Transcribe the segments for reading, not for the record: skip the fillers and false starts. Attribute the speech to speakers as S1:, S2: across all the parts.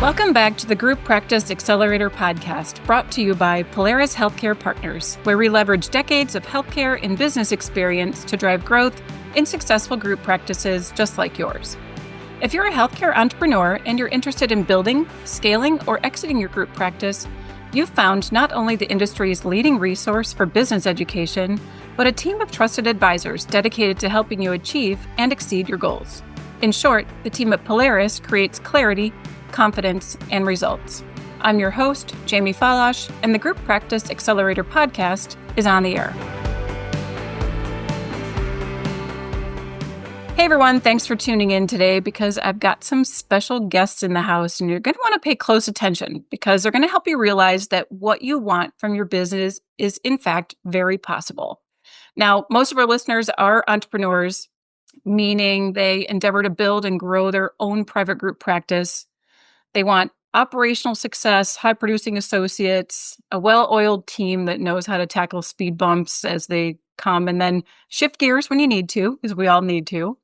S1: Welcome back to the Group Practice Accelerator podcast, brought to you by Polaris Healthcare Partners, where we leverage decades of healthcare and business experience to drive growth in successful group practices just like yours. If you're a healthcare entrepreneur and you're interested in building, scaling, or exiting your group practice, you've found not only the industry's leading resource for business education, but a team of trusted advisors dedicated to helping you achieve and exceed your goals. In short, the team at Polaris creates clarity, confidence, and results. I'm your host, Jamie Falash, and the Group Practice Accelerator podcast is on the air. Hey everyone, thanks for tuning in today because I've got some special guests in the house and you're going to want to pay close attention because they're going to help you realize that what you want from your business is in fact very possible. Now, most of our listeners are entrepreneurs, meaning they endeavor to build and grow their own private group practice. They want operational success, high-producing associates, a well-oiled team that knows how to tackle speed bumps as they come, and then shift gears when you need to, because we all need to.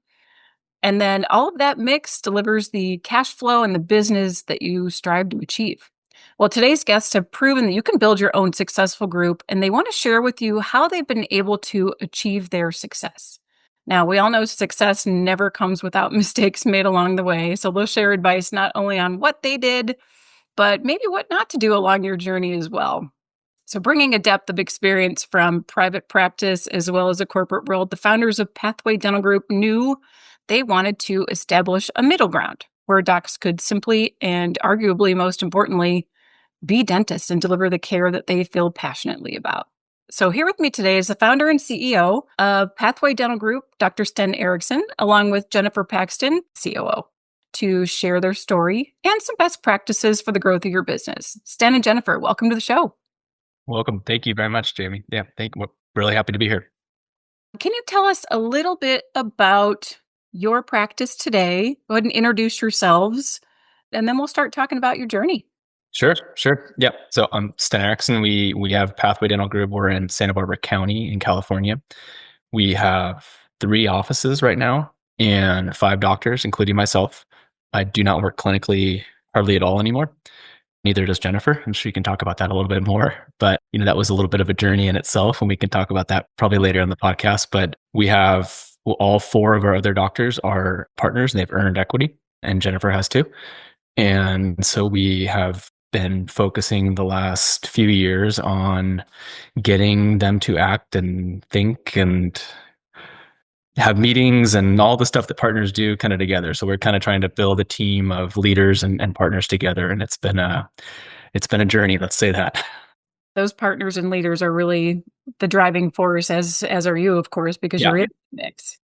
S1: And then all of that mix delivers the cash flow and the business that you strive to achieve. Well, today's guests have proven that you can build your own successful group, and they want to share with you how they've been able to achieve their success. Now, we all know success never comes without mistakes made along the way, so they'll share advice not only on what they did, but maybe what not to do along your journey as well. So bringing a depth of experience from private practice as well as a corporate world, the founders of Pathway Dental Group knew they wanted to establish a middle ground where docs could simply and arguably most importantly, be dentists and deliver the care that they feel passionately about. So here with me today is the founder and CEO of Pathway Dental Group, Dr. Sten Ericson, along with Jennifer Paxton, COO, to share their story and some best practices for the growth of your business. Sten and Jennifer, welcome to the show.
S2: Welcome. Thank you very much, Jamie. Yeah, we're really happy to be here.
S1: Can you tell us a little bit about your practice today? Go ahead and introduce yourselves, and then we'll start talking about your journey.
S2: Sure. Yeah. So I'm Sten Ericson. We have Pathway Dental Group. We're in Santa Barbara County in California. We have 3 offices right now and 5 doctors, including myself. I do not work clinically hardly at all anymore. Neither does Jennifer. I'm sure you can talk about that a little bit more. But that was a little bit of a journey in itself, and we can talk about that probably later in the podcast. But we have all 4 of our other doctors are partners, and they've earned equity, and Jennifer has too. And so we have been focusing the last few years on getting them to act and think and have meetings and all the stuff that partners do kind of together. So we're kind of trying to build a team of leaders and partners together. And it's been a journey, let's say that.
S1: Those partners and leaders are really the driving force, as are you, of course, because you're in the mix.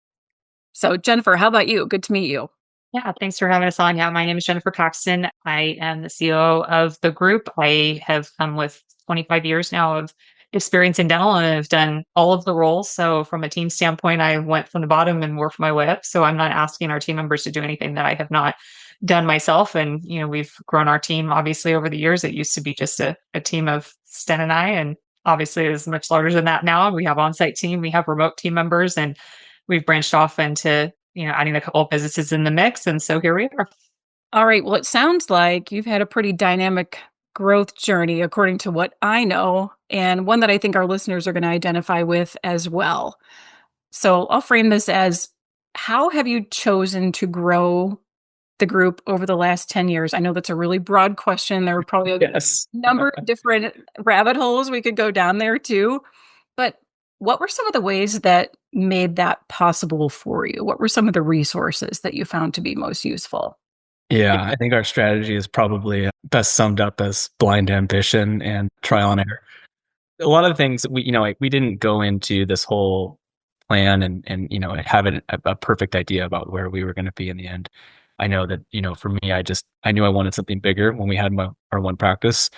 S1: So Jennifer, how about you? Good to meet you.
S3: Yeah, thanks for having us on. Yeah, my name is Jennifer Paxton. I am the COO of the group. I have come with 25 years now of experience in dental and I've done all of the roles. So from a team standpoint, I went from the bottom and worked my way up. So I'm not asking our team members to do anything that I have not done myself. And, we've grown our team obviously over the years. It used to be just a team of Sten and I, and obviously it is much larger than that now. We have on-site team, we have remote team members, and we've branched off into adding a couple of businesses in the mix. And so here we are.
S1: All right. Well, it sounds like you've had a pretty dynamic growth journey, according to what I know, and one that I think our listeners are going to identify with as well. So I'll frame this as, how have you chosen to grow the group over the last 10 years? I know that's a really broad question. There are probably a number of different rabbit holes we could go down there too. But what were some of the ways that made that possible for you? What were some of the resources that you found to be most useful?
S2: Yeah, I think our strategy is probably best summed up as blind ambition and trial and error. A lot of the things we didn't go into this whole plan and have a perfect idea about where we were going to be in the end. I know that, for me, I knew I wanted something bigger when we had our one practice.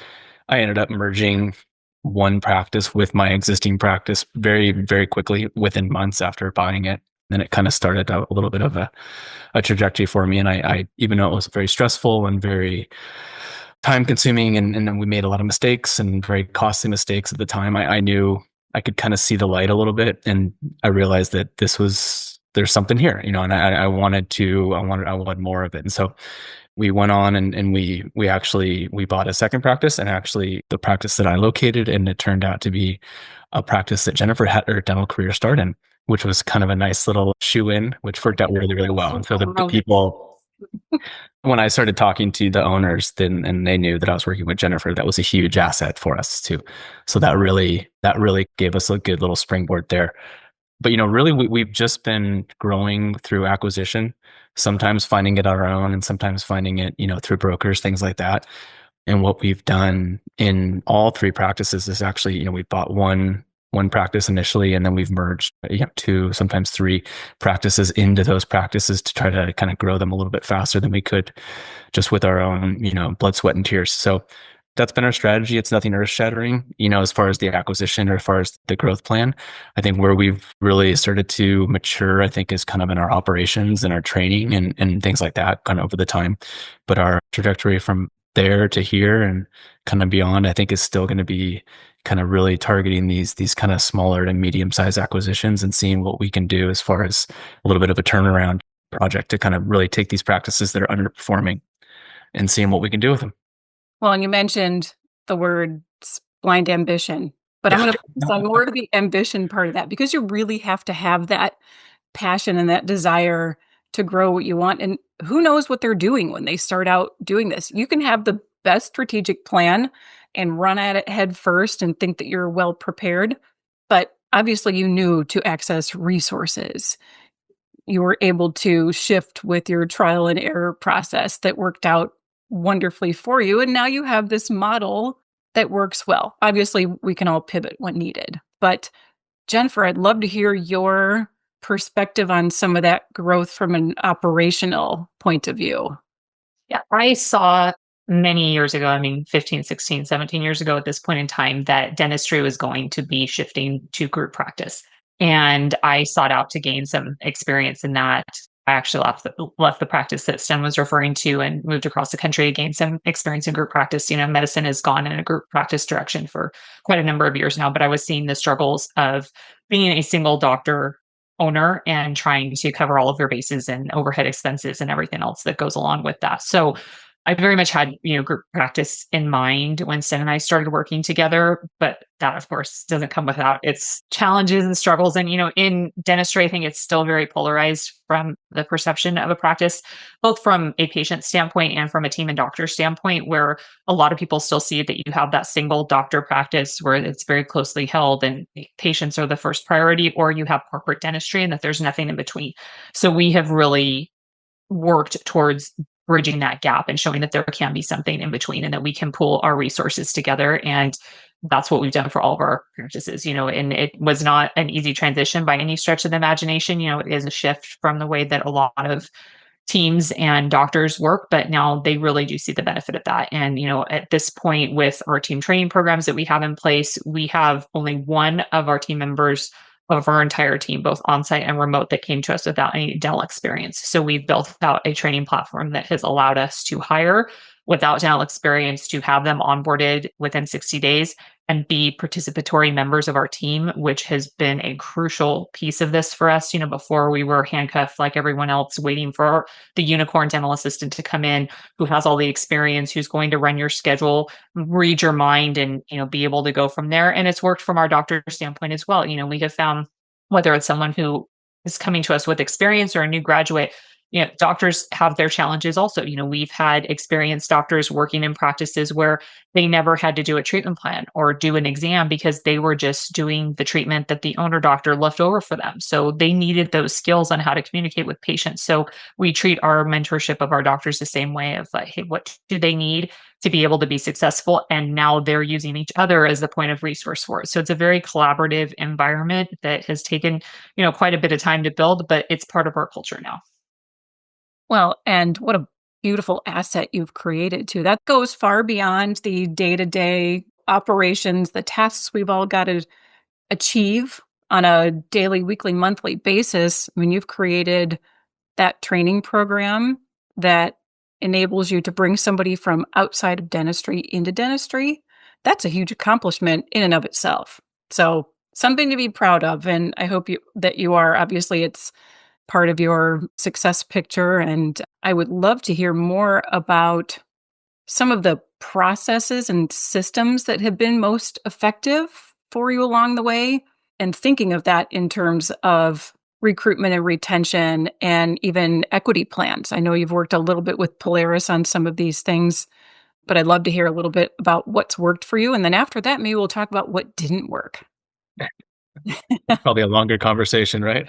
S2: I ended up merging one practice with my existing practice very, very quickly within months after buying it. Then it kind of started out a little bit of a trajectory for me. And I even though it was very stressful and very time consuming and then we made a lot of mistakes and very costly mistakes at the time, I knew I could kind of see the light a little bit. And I realized that there's something here, and I wanted more of it. And so We went on and we actually we bought a second practice, and actually the practice that I located, and it turned out to be a practice that Jennifer had her dental career start in, which was kind of a nice little shoe in, which worked out really, really well. And so the people, when I started talking to the owners, then and they knew that I was working with Jennifer, that was a huge asset for us too. So that really gave us a good little springboard there. But really, we've just been growing through acquisition, sometimes finding it on our own, and sometimes finding it, through brokers, things like that. And what we've done in all three practices is actually, we bought one practice initially, and then we've merged, two, sometimes three practices into those practices to try to kind of grow them a little bit faster than we could just with our own, blood, sweat, and tears. So that's been our strategy. It's nothing earth shattering, as far as the acquisition or as far as the growth plan. I think where we've really started to mature, I think, is kind of in our operations and our training and things like that kind of over the time. But our trajectory from there to here and kind of beyond, I think, is still going to be kind of really targeting these kind of smaller to medium sized acquisitions and seeing what we can do as far as a little bit of a turnaround project to kind of really take these practices that are underperforming and seeing what we can do with them.
S1: Well, and you mentioned the word blind ambition, but I'm
S2: Yeah.
S1: going to focus on more of the ambition part of that because you really have to have that passion and that desire to grow what you want. And who knows what they're doing when they start out doing this? You can have the best strategic plan and run at it head first and think that you're well prepared. But obviously, you knew to access resources. You were able to shift with your trial and error process that worked out wonderfully for you. And now you have this model that works well. Obviously, we can all pivot when needed. But Jennifer, I'd love to hear your perspective on some of that growth from an operational point of view.
S3: Yeah, I saw many years ago, I mean, 15, 16, 17 years ago at this point in time, that dentistry was going to be shifting to group practice. And I sought out to gain some experience in that. I actually left the practice that Sten was referring to and moved across the country to gain some experience in group practice. Medicine has gone in a group practice direction for quite a number of years now, but I was seeing the struggles of being a single doctor owner and trying to cover all of their bases and overhead expenses and everything else that goes along with that. So I very much had, group practice in mind when Sten and I started working together, but that of course doesn't come without its challenges and struggles. And, in dentistry, I think it's still very polarized from the perception of a practice, both from a patient standpoint and from a team and doctor standpoint, where a lot of people still see that you have that single doctor practice where it's very closely held and patients are the first priority, or you have corporate dentistry and that there's nothing in between. So we have really worked towards bridging that gap and showing that there can be something in between and that we can pool our resources together. And that's what we've done for all of our practices, and it was not an easy transition by any stretch of the imagination. It is a shift from the way that a lot of teams and doctors work, but now they really do see the benefit of that. And, at this point, with our team training programs that we have in place, we have only one of our team members of our entire team, both on-site and remote, that came to us without any dental experience. So we've built out a training platform that has allowed us to hire without dental experience, to have them onboarded within 60 days and be participatory members of our team, which has been a crucial piece of this for us. Before we were handcuffed like everyone else, waiting for the unicorn dental assistant to come in who has all the experience, who's going to run your schedule, read your mind, and be able to go from there. And it's worked from our doctor standpoint as well. We have found, whether it's someone who is coming to us with experience or a new graduate, doctors have their challenges also. We've had experienced doctors working in practices where they never had to do a treatment plan or do an exam because they were just doing the treatment that the owner doctor left over for them. So they needed those skills on how to communicate with patients. So we treat our mentorship of our doctors the same way of like, hey, what do they need to be able to be successful? And now they're using each other as the point of resource for it. So it's a very collaborative environment that has taken, quite a bit of time to build, but it's part of our culture now.
S1: Well, and what a beautiful asset you've created too. That goes far beyond the day-to-day operations, the tasks we've all got to achieve on a daily, weekly, monthly basis. I mean, you've created that training program that enables you to bring somebody from outside of dentistry into dentistry. That's a huge accomplishment in and of itself. So, something to be proud of, and I hope you that you are. Obviously, it's part of your success picture. And I would love to hear more about some of the processes and systems that have been most effective for you along the way, and thinking of that in terms of recruitment and retention and even equity plans. I know you've worked a little bit with Polaris on some of these things, but I'd love to hear a little bit about what's worked for you. And then after that, maybe we'll talk about what didn't work.
S2: Probably a longer conversation, right?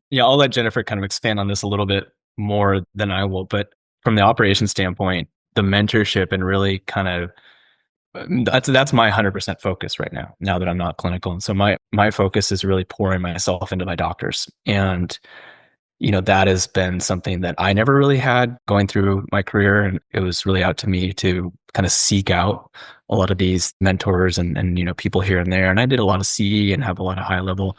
S2: Yeah, I'll let Jennifer kind of expand on this a little bit more than I will. But from the operations standpoint, the mentorship and really kind of that's my 100% focus right now. Now that I'm not clinical, and so my focus is really pouring myself into my doctors, and that has been something that I never really had going through my career, and it was really out to me to kind of seek out a lot of these mentors and people here and there. And I did a lot of CE and have a lot of high level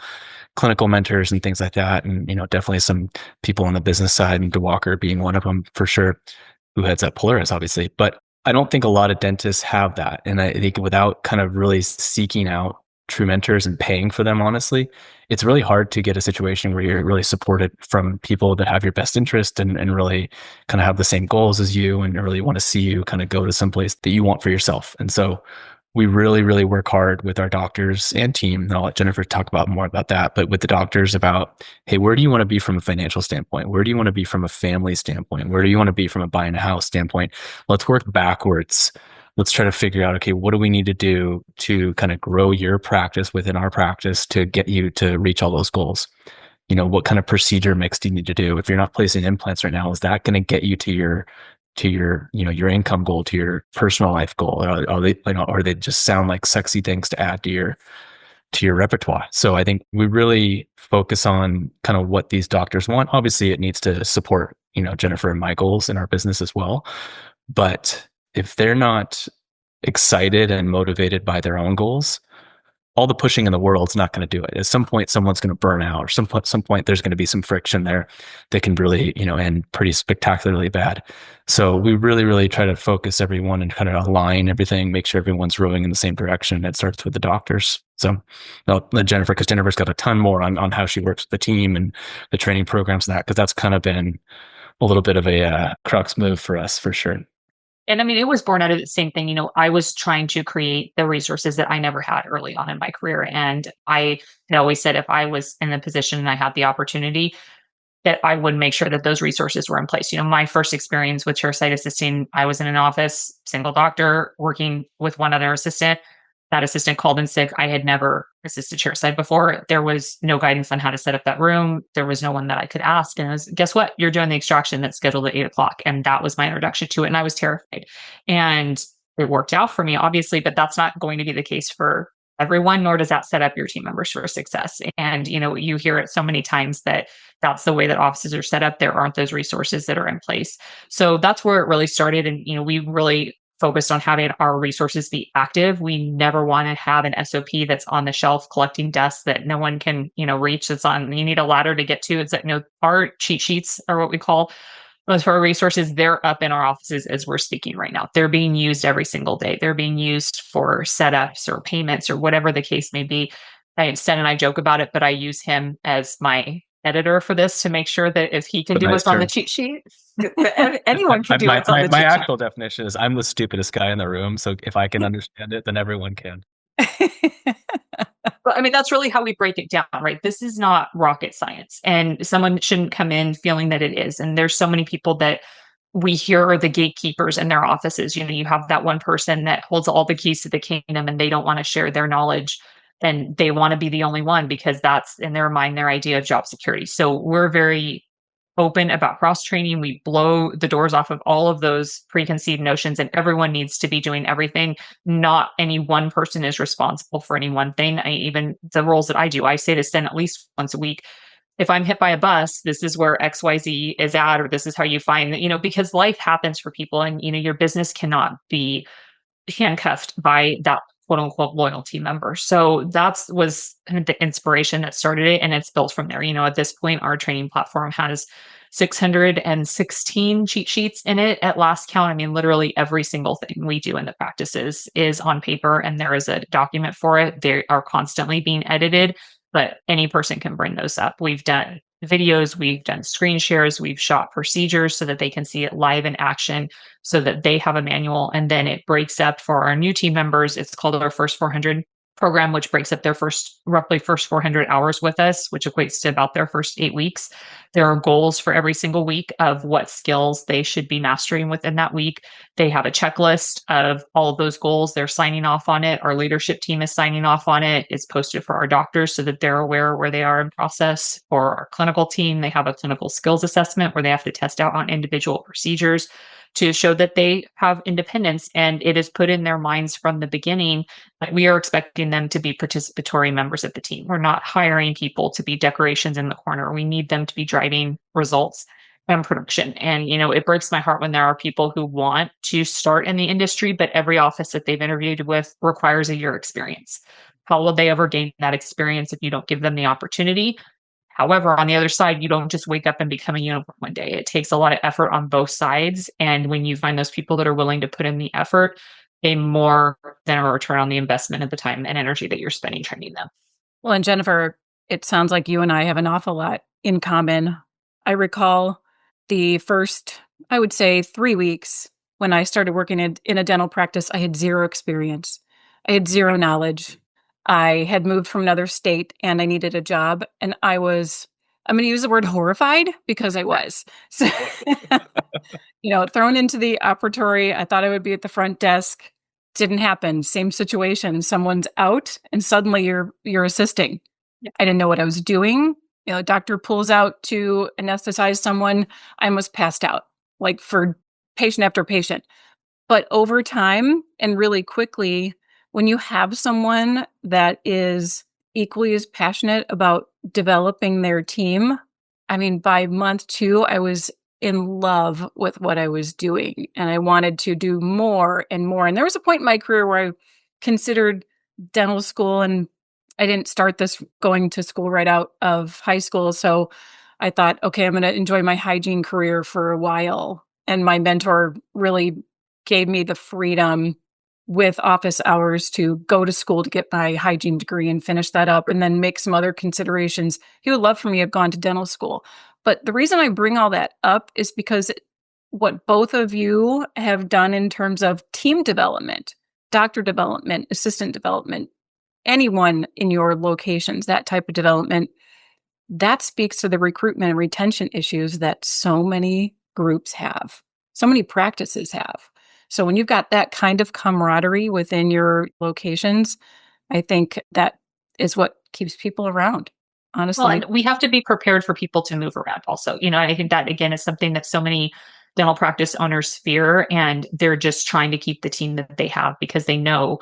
S2: clinical mentors and things like that. And, definitely some people on the business side, and DeWalker being one of them for sure, who heads up Polaris, obviously. But I don't think a lot of dentists have that. And I think without kind of really seeking out true mentors and paying for them, honestly, it's really hard to get a situation where you're really supported from people that have your best interest and really kind of have the same goals as you and really want to see you kind of go to some place that you want for yourself. And so we really, really work hard with our doctors and team. And I'll let Jennifer talk about more about that, but with the doctors about, hey, where do you want to be from a financial standpoint? Where do you want to be from a family standpoint? Where do you want to be from a buying a house standpoint? Let's work backwards. Let's try to figure out, okay, what do we need to do to kind of grow your practice within our practice to get you to reach all those goals? What kind of procedure mix do you need to do? If you're not placing implants right now, is that going to get you to your income goal, to your personal life goal? Or they just sound like sexy things to add to your repertoire? So I think we really focus on kind of what these doctors want. Obviously, it needs to support, Jennifer and my goals in our business as well. But if they're not excited and motivated by their own goals, all the pushing in the world's not going to do it. At some point, someone's going to burn out, or some point there's going to be some friction there that can really, end pretty spectacularly bad. So we really, really try to focus everyone and kind of align everything, make sure everyone's rowing in the same direction. It starts with the doctors. So I'll let Jennifer, because Jennifer's got a ton more on how she works with the team and the training programs and that, because that's kind of been a little bit of a crux move for us, for sure.
S3: And I mean, it was born out of the same thing. I was trying to create the resources that I never had early on in my career. And I had always said if I was in the position and I had the opportunity, that I would make sure that those resources were in place. My first experience with chairside assisting, I was in an office, single doctor, working with one other assistant. That assistant called in sick. I had never assisted chairside before. There was no guidance on how to set up that room. There was no one that I could ask. And I was, guess what? You're doing the extraction that's scheduled at 8 o'clock. And that was my introduction to it. And I was terrified. And it worked out for me, obviously, but that's not going to be the case for everyone, nor does that set up your team members for success. And, you hear it so many times that that's the way that offices are set up. There aren't those resources that are in place. So that's where it really started. And, we really focused on having our resources be active. We never want to have an SOP that's on the shelf collecting dust that no one can, reach. That's on, you need a ladder to get to. It's that, our cheat sheets are what we call most of our resources. They're up in our offices as we're speaking right now. They're being used every single day. They're being used for setups or payments or whatever the case may be. Sten and I joke about it, but I use him as my editor for this to make sure that if he can do what's on the cheat sheet, anyone can do what's on the cheat sheet.
S2: My actual definition is I'm the stupidest guy in the room. So if I can understand it, then everyone can.
S3: But I mean, that's really how we break it down, right? This is not rocket science, and someone shouldn't come in feeling that it is. And there's so many people that we hear are the gatekeepers in their offices. You have that one person that holds all the keys to the kingdom and they don't want to share their knowledge, and they want to be the only one because that's in their mind their idea of job security. So we're very open about cross training. We blow the doors off of all of those preconceived notions, and everyone needs to be doing everything. Not any one person is responsible for any one thing. Even the roles that I do, I say to Sten at least once a week, if I'm hit by a bus, this is where XYZ is at, or this is how you find that, because life happens for people, and, your business cannot be handcuffed by that quote unquote loyalty member. So that was kind of the inspiration that started it. And it's built from there. At this point, our training platform has 616 cheat sheets in it at last count. I mean, literally every single thing we do in the practices is on paper, and there is a document for it. They are constantly being edited. but any person can bring those up. We've done videos, we've done screen shares, we've shot procedures so that they can see it live in action, so that they have a manual. And then it breaks up for our new team members. It's called our First 400 program, which breaks up their roughly first 400 hours with us, which equates to about their first 8 weeks. There are goals for every single week of what skills they should be mastering within that week. They have a checklist of all of those goals. They're signing off on it. Our leadership team is signing off on it. It's posted for our doctors so that they're aware where they are in process. For our clinical team, they have a clinical skills assessment where they have to test out on individual procedures to show that they have independence. And it is put in their minds from the beginning that we are expecting them to be participatory members of the team. We're not hiring people to be decorations in the corner. We need them to be driving results and production. And, it breaks my heart when there are people who want to start in the industry, but every office that they've interviewed with requires a year experience. How will they ever gain that experience if you don't give them the opportunity? However, on the other side, you don't just wake up and become a unicorn one day. It takes a lot of effort on both sides. And when you find those people that are willing to put in the effort, they more than a return on the investment of the time and energy that you're spending training them.
S1: Well, and Jennifer, it sounds like you and I have an awful lot in common. I recall the first, I would say, 3 weeks when I started working in a dental practice. I had zero experience. I had zero knowledge. I had moved from another state and I needed a job. And I'm going to use the word horrified because I was. So, thrown into the operatory. I thought I would be at the front desk. Didn't happen. Same situation. Someone's out and suddenly you're assisting.
S3: Yeah.
S1: I didn't know what I was doing. Doctor pulls out to anesthetize someone. I almost passed out, like for patient after patient. But over time and really quickly, when you have someone that is equally as passionate about developing their team, I mean, by month 2, I was in love with what I was doing and I wanted to do more and more. And there was a point in my career where I considered dental school, and I didn't start this going to school right out of high school. So I thought, okay, I'm going to enjoy my hygiene career for a while. And my mentor really gave me the freedom with office hours to go to school to get my hygiene degree and finish that up and then make some other considerations. He would love for me to have gone to dental school. But the reason I bring all that up is because what both of you have done in terms of team development, doctor development, assistant development, anyone in your locations, that type of development, that speaks to the recruitment and retention issues that so many groups have, so many practices have. So when you've got that kind of camaraderie within your locations, I think that is what keeps people around,
S3: Well,
S1: honestly.
S3: and we have to be prepared for people to move around also. I think that again is something that so many dental practice owners fear, and they're just trying to keep the team that they have because they know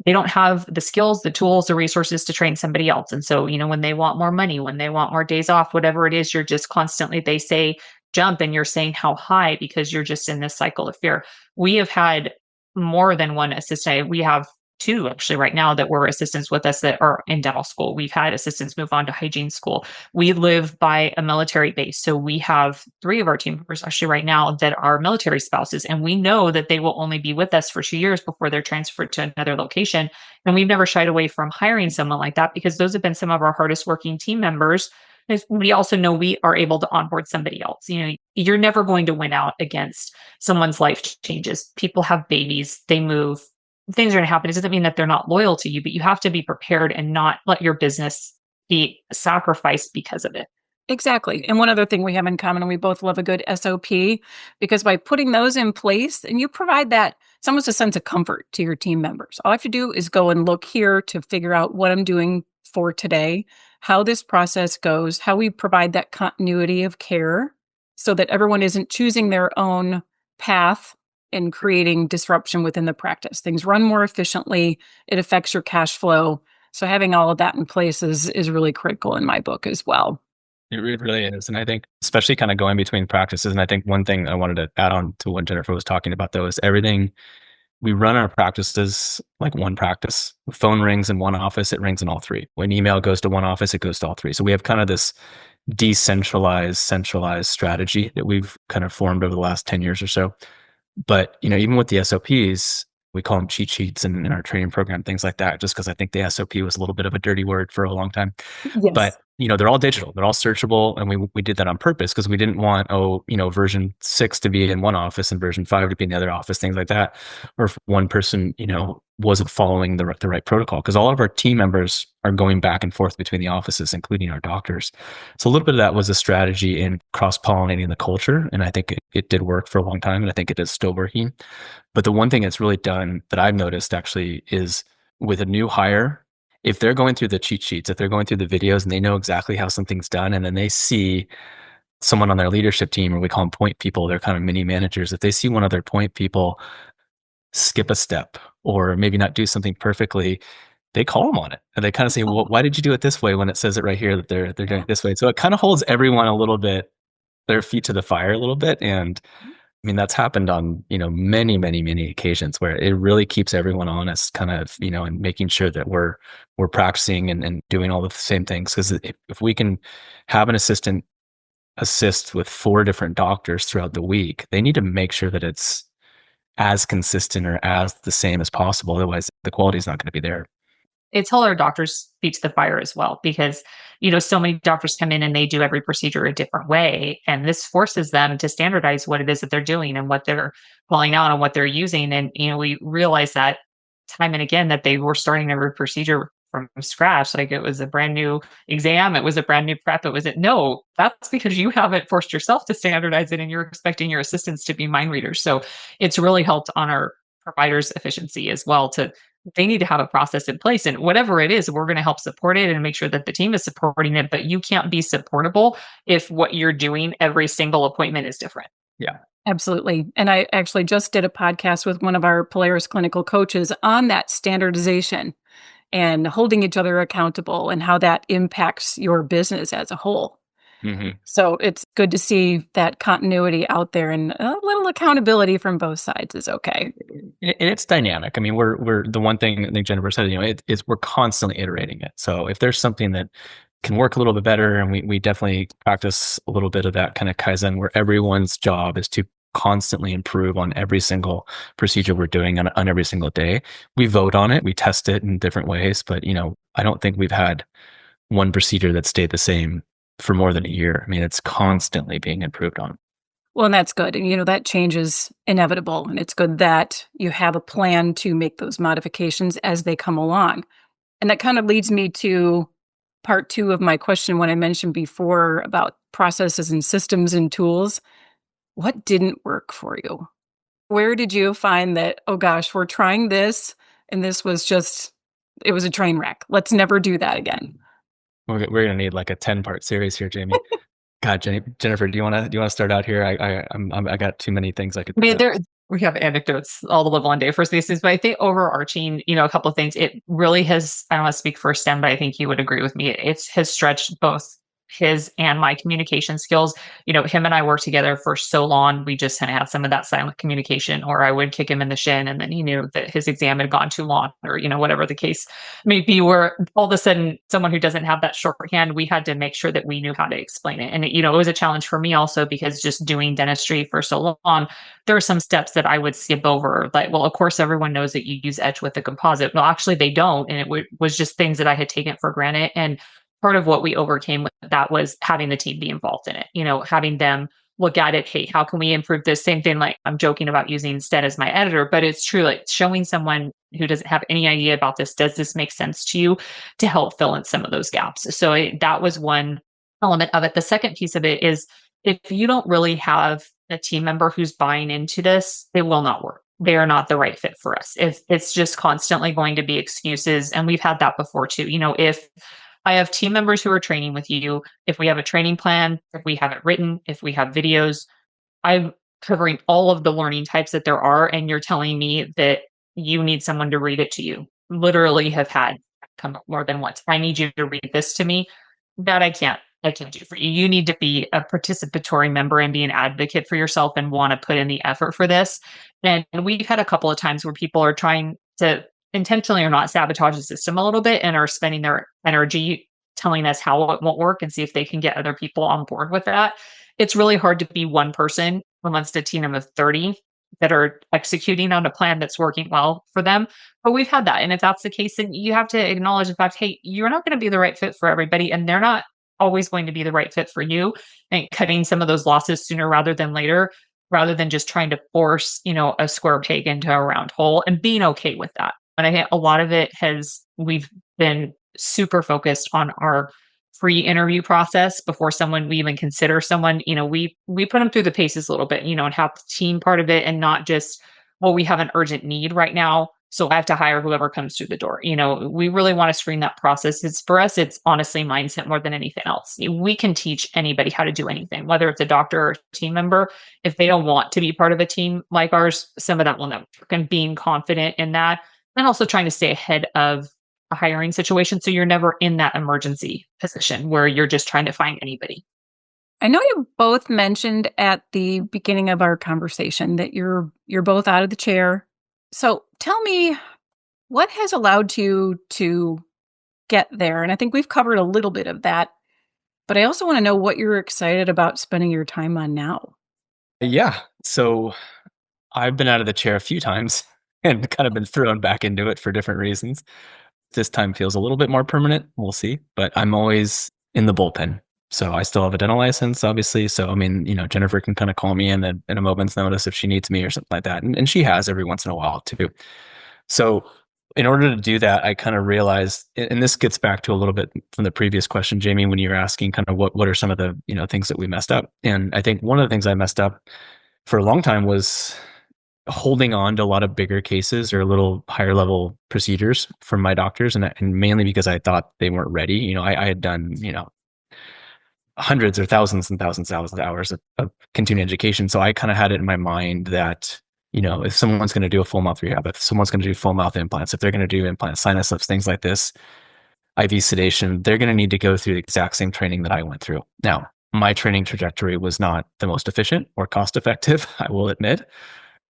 S3: they don't have the skills, the tools, the resources to train somebody else. And so, when they want more money, when they want more days off, whatever it is, you're just constantly, they say jump and you're saying how high because you're just in this cycle of fear. We have had more than one assistant. We have two actually right now that were assistants with us that are in dental school. We've had assistants move on to hygiene school. We live by a military base. So we have 3 of our team members actually right now that are military spouses. And we know that they will only be with us for 2 years before they're transferred to another location. And we've never shied away from hiring someone like that because those have been some of our hardest working team members. We also know we are able to onboard somebody else. You're never going to win out against someone's life changes. People have babies, they move, things are going to happen. It doesn't mean that they're not loyal to you, but you have to be prepared and not let your business be sacrificed because of it.
S1: Exactly. And one other thing we have in common, we both love a good SOP, because by putting those in place, and you provide that, it's almost a sense of comfort to your team members. All I have to do is go and look here to figure out what I'm doing for today, how this process goes, how we provide that continuity of care so that everyone isn't choosing their own path and creating disruption within the practice. Things run more efficiently. It affects your cash flow. So having all of that in place is really critical in my book as well.
S2: It really is. And I think, especially kind of going between practices, and I think one thing I wanted to add on to what Jennifer was talking about, though, is everything we run our practices like one practice. The phone rings in one office, it rings in all 3. When email goes to one office, it goes to all 3. So we have kind of this decentralized, centralized strategy that we've kind of formed over the last 10 years or so. But, even with the SOPs, We call them cheat sheets in our training program, things like that, just because I think the SOP was a little bit of a dirty word for a long time.
S1: Yes.
S2: But they're all digital, they're all searchable, and we did that on purpose because we didn't want version 6 to be in one office and version 5 to be in the other office, things like that, or if one person wasn't following the right protocol, because all of our team members are going back and forth between the offices, including our doctors. So a little bit of that was a strategy in cross pollinating the culture, and I think it did work for a long time, and I think it is still working. But the one thing it's really done that I've noticed actually is with a new hire, if they're going through the cheat sheets, if they're going through the videos and they know exactly how something's done, and then they see someone on their leadership team, or we call them point people, they're kind of mini managers. If they see one of their point people skip a step or maybe not do something perfectly, they call them on it. And they kind of say, well, why did you do it this way when it says it right here that they're doing it this way? So it kind of holds everyone a little bit, their feet to the fire a little bit. And I mean, that's happened on, many, many, many occasions where it really keeps everyone honest, kind of, and making sure that we're practicing and doing all the same things. Because if we can have an assistant assist with 4 different doctors throughout the week, they need to make sure that it's as consistent or as the same as possible. Otherwise, the quality is not going to be there.
S3: It's held our doctors' feet to the fire as well because, so many doctors come in and they do every procedure a different way. And this forces them to standardize what it is that they're doing and what they're calling out and what they're using. And, we realize that time and again that they were starting every procedure from scratch. Like it was a brand new exam, it was a brand new prep. No, that's because you haven't forced yourself to standardize it and you're expecting your assistants to be mind readers. So it's really helped on our providers' efficiency as well to they need to have a process in place and whatever it is we're going to help support it and make sure that the team is supporting it, but you can't be supportable if what you're doing every single appointment is different.
S2: Yeah.
S1: Absolutely. And I actually just did a podcast with one of our Polaris clinical coaches on that standardization and holding each other accountable and how that impacts your business as a whole.
S2: Mm-hmm.
S1: So it's good to see that continuity out there, and a little accountability from both sides is okay.
S2: And it's dynamic. I mean, we're the one thing I think Jennifer said, we're constantly iterating it. So if there's something that can work a little bit better, and we definitely practice a little bit of that kind of Kaizen where everyone's job is to constantly improve on every single procedure we're doing on every single day. We vote on it, we test it in different ways, but I don't think we've had one procedure that stayed the same for more than a year. I mean, it's constantly being improved on.
S1: Well, and that's good. And, that change is inevitable. And it's good that you have a plan to make those modifications as they come along. And that kind of leads me to part 2 of my question when I mentioned before about processes and systems and tools. What didn't work for you? Where did you find that, oh gosh, we're trying this and this was just, it was a train wreck. Let's never do that again.
S2: We're going to need like a 10-part series here, Jamie. God, Jennifer, do you want to start out here? I got too many things I could.
S3: I mean, we have anecdotes all to live one day for spaces, but I think overarching, a couple of things, it really has, I don't want to speak for Sten, but I think he would agree with me. It has stretched both his and my communication skills. Him and I worked together for so long. We just kind of had some of that silent communication, or I would kick him in the shin and then he knew that his exam had gone too long, or, whatever the case may be, where all of a sudden someone who doesn't have that shorthand, we had to make sure that we knew how to explain it. And, it was a challenge for me also because just doing dentistry for so long, there are some steps that I would skip over. Like, well, of course, everyone knows that you use etch with a composite. Well, actually, they don't. And was just things that I had taken for granted. And part of what we overcame with that was having the team be involved in it, having them look at it. Hey, how can we improve this? Same thing, like I'm joking about using Sten as my editor, but it's true, like showing someone who doesn't have any idea about this, does this make sense to you, to help fill in some of those gaps. So that was one element of it. The second piece of it is if you don't really have a team member who's buying into this, it will not work. They are not the right fit for us. If it's just constantly going to be excuses. And we've had that before too. If I have team members who are training with you, if we have a training plan, if we have it written, if we have videos, I'm covering all of the learning types that there are. And you're telling me that you need someone to read it to you. Literally have had come up more than once. I need you to read this to me. That I can't do for you. You need to be a participatory member and be an advocate for yourself and want to put in the effort for this. And we've had a couple of times where people are trying to intentionally or not sabotage the system a little bit and are spending their energy telling us how it won't work and see if they can get other people on board with that. It's really hard to be one person amongst a team of 30 that are executing on a plan that's working well for them. But we've had that. And if that's the case, then you have to acknowledge the fact, hey, you're not going to be the right fit for everybody. And they're not always going to be the right fit for you. And cutting some of those losses sooner rather than later, rather than just trying to force, a square peg into a round hole and being okay with that. And I think a lot of it we've been super focused on our pre-interview process before we even consider someone. We put them through the paces a little bit, and have the team part of it and not just, well, we have an urgent need right now, so I have to hire whoever comes through the door. We really want to screen that process. It's for us, it's honestly mindset more than anything else. We can teach anybody how to do anything, whether it's a doctor or team member. If they don't want to be part of a team like ours, some of that will never work. And being confident in that, and also trying to stay ahead of a hiring situation, so you're never in that emergency position where you're just trying to find anybody.
S1: I know you both mentioned at the beginning of our conversation that you're both out of the chair. So tell me, what has allowed you to get there? And I think we've covered a little bit of that, but I also want to know what you're excited about spending your time on now.
S2: Yeah. So I've been out of the chair a few times and kind of been thrown back into it for different reasons. This time feels a little bit more permanent. We'll see. But I'm always in the bullpen. So I still have a dental license, obviously. So, I mean, Jennifer can kind of call me in a moment's notice if she needs me or something like that. And she has every once in a while too. So, in order to do that, I kind of realized, and this gets back to a little bit from the previous question, Jamie, when you were asking kind of what are some of the, things that we messed up. And I think one of the things I messed up for a long time was holding on to a lot of bigger cases or a little higher level procedures from my doctors. And mainly because I thought they weren't ready. I had done, hundreds or thousands of hours of continuing education. So I kind of had it in my mind that, if someone's going to do a full mouth rehab, if someone's going to do full mouth implants, if they're going to do implant sinus lifts, things like this, IV sedation, they're going to need to go through the exact same training that I went through. Now, my training trajectory was not the most efficient or cost effective, I will admit.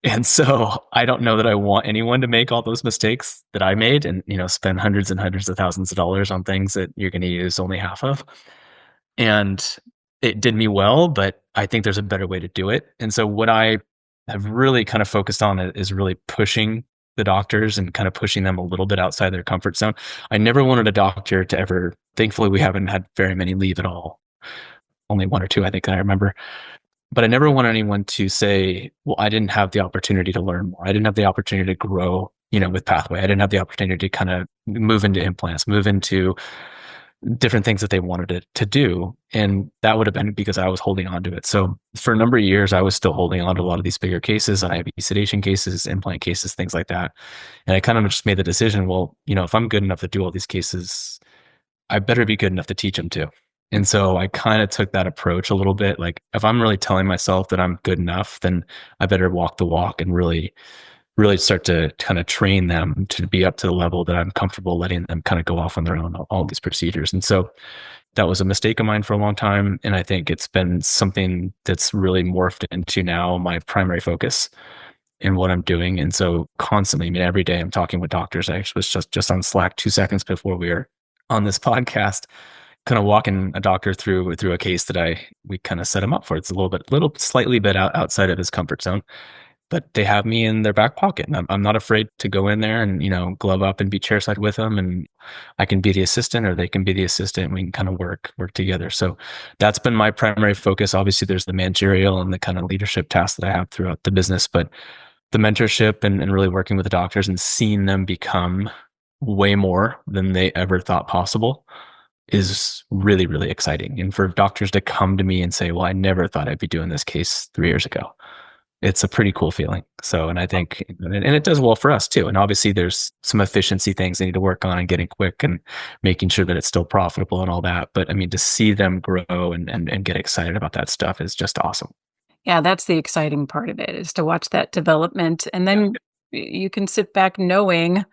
S2: And so I don't know that I want anyone to make all those mistakes that I made and, spend hundreds and hundreds of thousands of dollars on things that you're going to use only half of. And it did me well, but I think there's a better way to do it. And so what I have really kind of focused on is really pushing the doctors and kind of pushing them a little bit outside their comfort zone. I never wanted a doctor to ever, thankfully, we haven't had very many leave at all. Only one or two, I think I remember. But I never want anyone to say, well, I didn't have the opportunity to learn more. I didn't have the opportunity to grow, with Pathway. I didn't have the opportunity to kind of move into implants, move into different things that they wanted it to do. And that would have been because I was holding on to it. So for a number of years, I was still holding on to a lot of these bigger cases, IV sedation cases, implant cases, things like that. And I kind of just made the decision, well, if I'm good enough to do all these cases, I better be good enough to teach them too. And so I kind of took that approach a little bit. Like if I'm really telling myself that I'm good enough, then I better walk the walk and really, really start to kind of train them to be up to the level that I'm comfortable letting them kind of go off on their own, all these procedures. And so that was a mistake of mine for a long time. And I think it's been something that's really morphed into now my primary focus in what I'm doing. And so constantly, I mean, every day I'm talking with doctors. I actually was just on Slack 2 seconds before we were on this podcast, kind of walking a doctor through a case that we kind of set him up for. It's a little slightly bit outside of his comfort zone, but they have me in their back pocket, and I'm not afraid to go in there and glove up and be chairside with them, and I can be the assistant or they can be the assistant, and we can kind of work together. So that's been my primary focus. Obviously, there's the managerial and the kind of leadership tasks that I have throughout the business, but the mentorship and really working with the doctors and seeing them become way more than they ever thought possible is really, really exciting. And for doctors to come to me and say, well, I never thought I'd be doing this case 3 years ago. It's a pretty cool feeling. So, and I think, and it does well for us too. And obviously there's some efficiency things they need to work on and getting quick and making sure that it's still profitable and all that. But I mean, to see them grow and get excited about that stuff is just awesome.
S1: Yeah, that's the exciting part of it, is to watch that development, and
S2: Yeah.
S1: then you can sit back knowing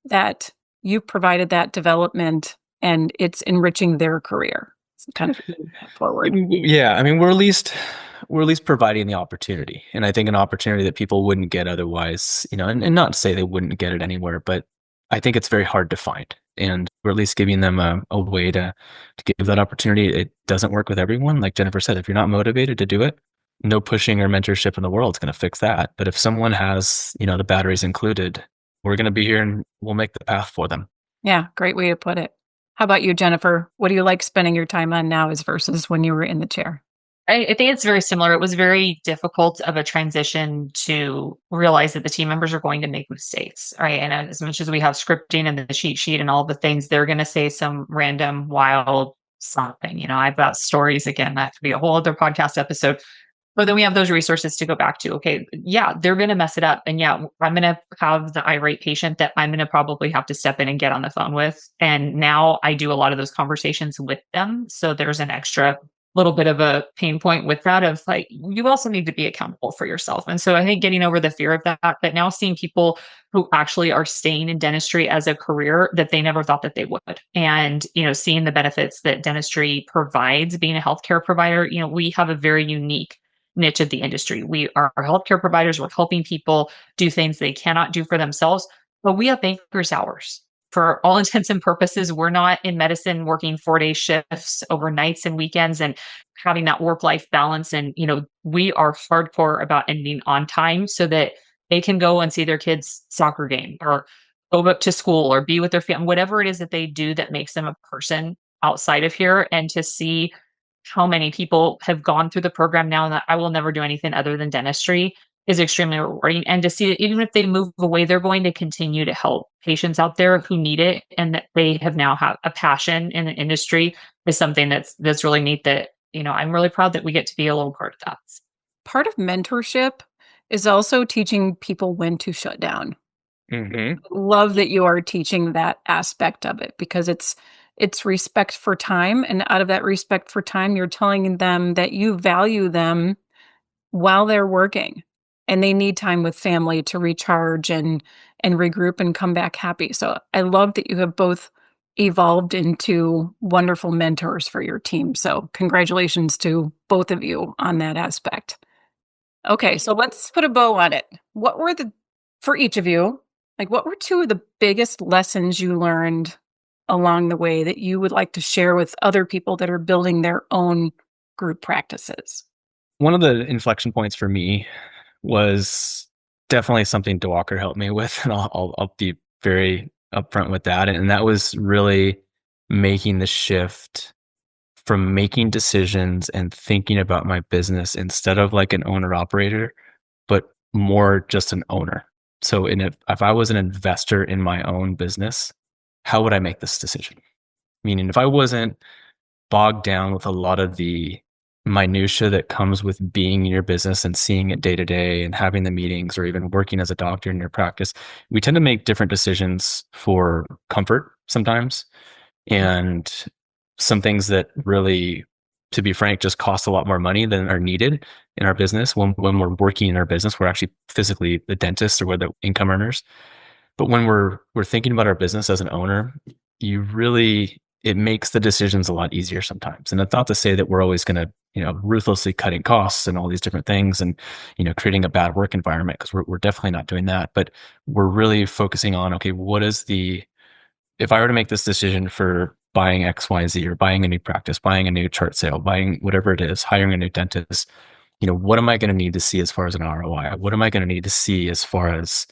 S1: that you provided that development and it's enriching their career. It's kind of moving that forward.
S2: Yeah. I mean, we're at least providing the opportunity. And I think an opportunity that people wouldn't get otherwise, and not to say they wouldn't get it anywhere, but I think it's very hard to find. And we're at least giving them a way to give that opportunity. It doesn't work with everyone. Like Jennifer said, if you're not motivated to do it, no pushing or mentorship in the world is going to fix that. But if someone has, the batteries included, we're going to be here and we'll make the path for them.
S1: Yeah, great way to put it. How about you, Jennifer? What do you like spending your time on now as versus when you were in the chair?
S3: I think it's very similar. It was very difficult of a transition to realize that the team members are going to make mistakes, right? And as much as we have scripting and the cheat sheet and all the things, they're going to say some random wild something. I've got stories again. That could be a whole other podcast episode. But then we have those resources to go back to. Okay, yeah, they're going to mess it up. And yeah, I'm going to have the irate patient that I'm going to probably have to step in and get on the phone with. And now I do a lot of those conversations with them. So there's an extra little bit of a pain point with that of like, you also need to be accountable for yourself. And so I think getting over the fear of that, but now seeing people who actually are staying in dentistry as a career that they never thought that they would. And, seeing the benefits that dentistry provides, being a healthcare provider, we have a very unique niche of the industry. We are healthcare providers. We're helping people do things they cannot do for themselves, but we have banker's hours. For all intents and purposes, we're not in medicine working 4-day shifts overnights and weekends and having that work-life balance. And, we are hardcore about ending on time so that they can go and see their kids' soccer game or go up to school or be with their family, whatever it is that they do that makes them a person outside of here. And to see how many people have gone through the program now that I will never do anything other than dentistry is extremely rewarding. And to see that even if they move away, they're going to continue to help patients out there who need it, and that they have now have a passion in the industry is something that's really neat. That I'm really proud that we get to be a little part of that.
S1: Part of mentorship is also teaching people when to shut down.
S2: Mm-hmm.
S1: Love that you are teaching that aspect of it because it's respect for time, and out of that respect for time, you're telling them that you value them while they're working, and they need time with family to recharge and regroup and come back happy. So I love that you have both evolved into wonderful mentors for your team. So congratulations to both of you on that aspect. Okay, so let's put a bow on it. What were the for each of you, like what were two of the biggest lessons you learned along the way that you would like to share with other people that are building their own group practices?
S2: One of the inflection points for me was definitely something DeWalker helped me with, and I'll be very upfront with that. And that was really making the shift from making decisions and thinking about my business instead of like an owner operator, but more just an owner. So if I was an investor in my own business, how would I make this decision? Meaning if I wasn't bogged down with a lot of the minutia that comes with being in your business and seeing it day to day and having the meetings or even working as a doctor in your practice, we tend to make different decisions for comfort sometimes. And some things that really, to be frank, just cost a lot more money than are needed in our business. When we're working in our business, we're actually physically the dentists or we're the income earners. But when we're thinking about our business as an owner, it makes the decisions a lot easier sometimes. And it's not to say that we're always going to, ruthlessly cutting costs and all these different things and, creating a bad work environment, because we're definitely not doing that. But we're really focusing on, okay, if I were to make this decision for buying XYZ or buying a new practice, buying a new chart sale, buying whatever it is, hiring a new dentist, what am I going to need to see as far as an ROI? What am I going to need to see as far as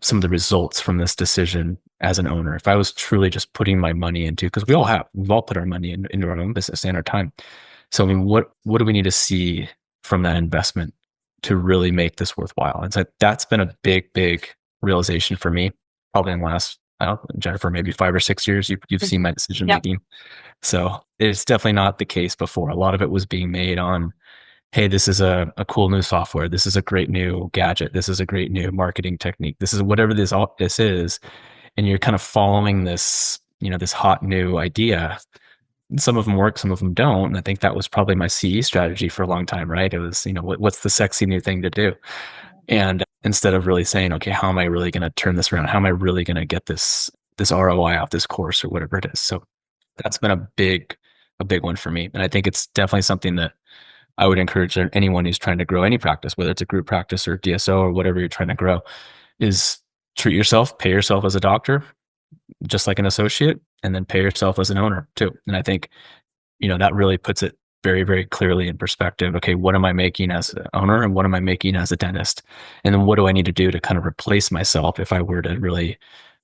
S2: some of the results from this decision as an owner? If I was truly just putting my money into, because we've all put our money into our own business and our time. So, I mean, what do we need to see from that investment to really make this worthwhile? And so that's been a big, big realization for me, probably in the last, I don't know, Jennifer, maybe 5 or 6 years, you've seen my decision
S1: Yep.
S2: making. So it's definitely not the case before. A lot of it was being made on, hey, this is a cool new software. This is a great new gadget. This is a great new marketing technique. This is whatever this is. And you're kind of following this, this hot new idea. Some of them work, some of them don't. And I think that was probably my CE strategy for a long time, right? It was, what's the sexy new thing to do? And instead of really saying, okay, how am I really going to turn this around? How am I really going to get this ROI off this course or whatever it is? So that's been a big one for me. And I think it's definitely something that I would encourage anyone who's trying to grow any practice, whether it's a group practice or DSO or whatever you're trying to grow, is treat yourself, pay yourself as a doctor, just like an associate, and then pay yourself as an owner too. And I think, that really puts it very, very clearly in perspective. Okay, what am I making as an owner and what am I making as a dentist? And then what do I need to do to kind of replace myself if I were to really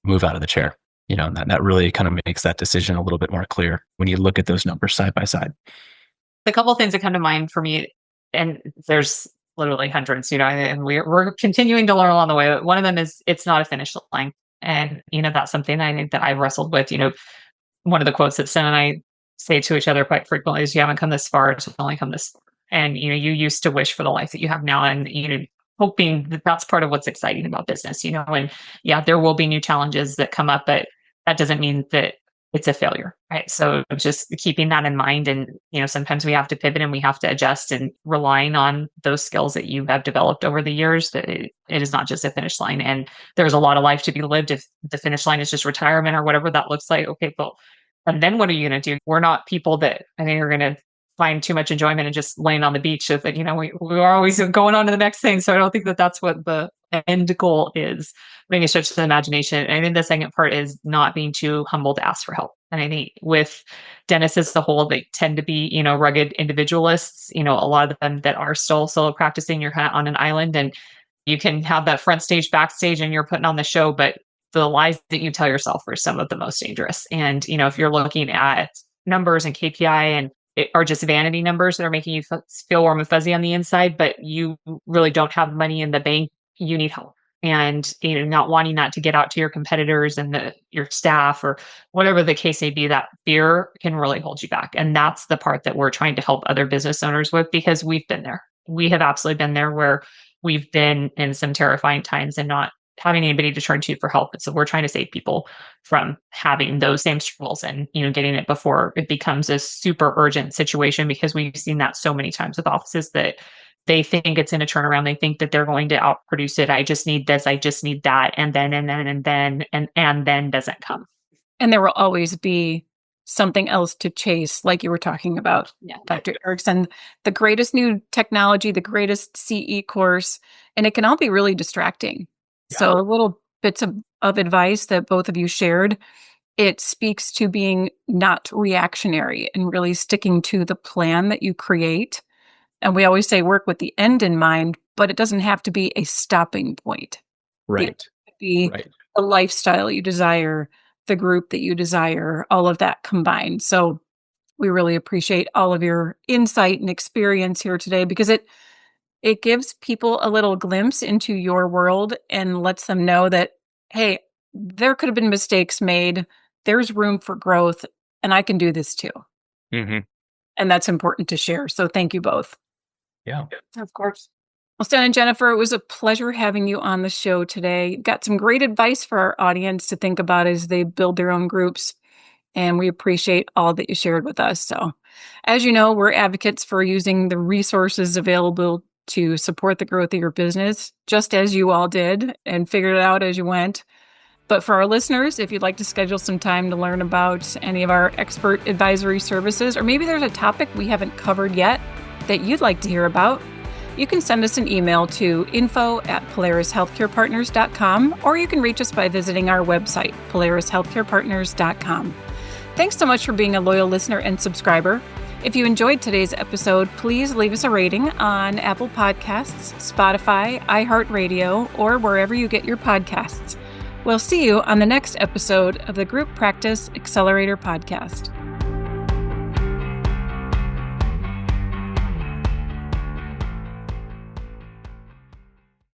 S2: move out of the chair? And that really kind of makes that decision a little bit more clear when you look at those numbers side by side.
S3: A couple of things that come to mind for me, and there's literally hundreds, and we're continuing to learn along the way. But one of them is it's not a finish line. And, that's something I think that I've wrestled with. One of the quotes that Sten and I say to each other quite frequently is, "You haven't come this far to only come this far." And you used to wish for the life that you have now, and hoping that that's part of what's exciting about business. And yeah, there will be new challenges that come up, but that doesn't mean that it's a failure, right? So just keeping that in mind, and sometimes we have to pivot and we have to adjust, and relying on those skills that you have developed over the years. That it is not just a finish line, and there's a lot of life to be lived. If the finish line is just retirement or whatever that looks like, okay, well, and then what are you going to do? We're not people that I think are going to find too much enjoyment and just laying on the beach. So that we are always going on to the next thing. So I don't think that that's what the end goal is. Maybe stretch the imagination. And I think the second part is not being too humble to ask for help. And I think with dentists as a whole, they tend to be rugged individualists. A lot of them that are still solo practicing. You're kind of on an island, and you can have that front stage, backstage, and you're putting on the show, but the lies that you tell yourself are some of the most dangerous. And, if you're looking at numbers and KPI and it are just vanity numbers that are making you feel warm and fuzzy on the inside, but you really don't have money in the bank, you need help. And, not wanting that to get out to your competitors and your staff or whatever the case may be, that fear can really hold you back. And that's the part that we're trying to help other business owners with, because we've been there. We have absolutely been there, where we've been in some terrifying times and not having anybody to turn to for help. And so we're trying to save people from having those same struggles and, getting it before it becomes a super urgent situation, because we've seen that so many times with offices that they think it's in a turnaround. They think that they're going to outproduce it. I just need this. I just need that. And then doesn't come.
S1: And there will always be something else to chase, like you were talking about,
S3: Yeah.
S1: Dr. Ericson, the greatest new technology, the greatest CE course, and it can all be really distracting.
S2: Yeah.
S1: So little bits of advice that both of you shared, it speaks to being not reactionary and really sticking to the plan that you create. And we always say work with the end in mind, but it doesn't have to be a stopping point.
S2: Right.
S1: It could be
S2: Right.
S1: the lifestyle you desire, the group that you desire, all of that combined. So we really appreciate all of your insight and experience here today, because it gives people a little glimpse into your world and lets them know that, hey, there could have been mistakes made. There's room for growth, and I can do this too.
S2: Mm-hmm.
S1: And that's important to share. So thank you both.
S2: Yeah.
S3: Of course.
S1: Well, Sten and Jennifer, it was a pleasure having you on the show today. You've got some great advice for our audience to think about as they build their own groups. And we appreciate all that you shared with us. So, as you know, we're advocates for using the resources available to support the growth of your business, just as you all did and figured it out as you went. But for our listeners, if you'd like to schedule some time to learn about any of our expert advisory services, or maybe there's a topic we haven't covered yet that you'd like to hear about, you can send us an email to info@polarishealthcarepartners.com, or you can reach us by visiting our website, polarishealthcarepartners.com. Thanks so much for being a loyal listener and subscriber. If you enjoyed today's episode, please leave us a rating on Apple Podcasts, Spotify, iHeartRadio, or wherever you get your podcasts. We'll see you on the next episode of the Group Practice Accelerator Podcast.